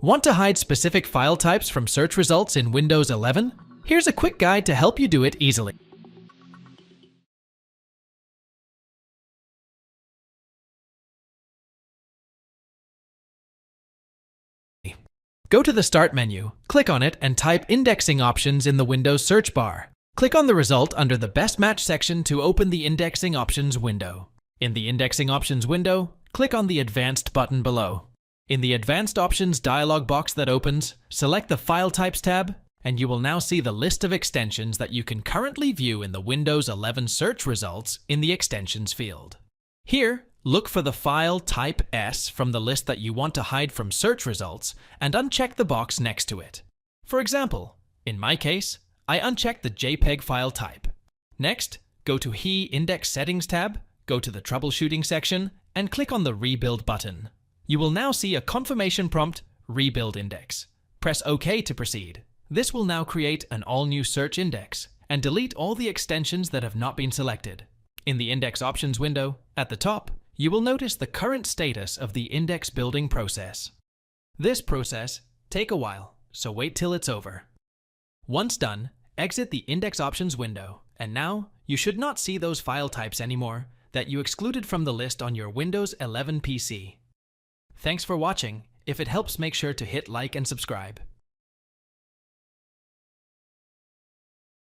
Want to hide specific file types from search results in Windows 11? Here's a quick guide to help you do it easily. Go to the Start menu, click on it, and type Indexing Options in the Windows search bar. Click on the result under the Best Match section to open the Indexing Options window. In the Indexing Options window, click on the Advanced button below. In the Advanced Options dialog box that opens, select the File Types tab, and you will now see the list of extensions that you can currently view in the Windows 11 search results in the Extensions field. Here, look for the file type S from the list that you want to hide from search results and uncheck the box next to it. For example, in my case, I unchecked the JPEG file type. Next, go to HE Index Settings tab, go to the Troubleshooting section, and click on the Rebuild button. You will now see a confirmation prompt, Rebuild Index. Press OK to proceed. This will now create an all-new search index and delete all the extensions that have not been selected. In the Index Options window, at the top, you will notice the current status of the index building process. This process takes a while, so wait till it's over. Once done, exit the Index Options window, and now you should not see those file types anymore that you excluded from the list on your Windows 11 PC. Thanks for watching. If it helps, make sure to hit like and subscribe.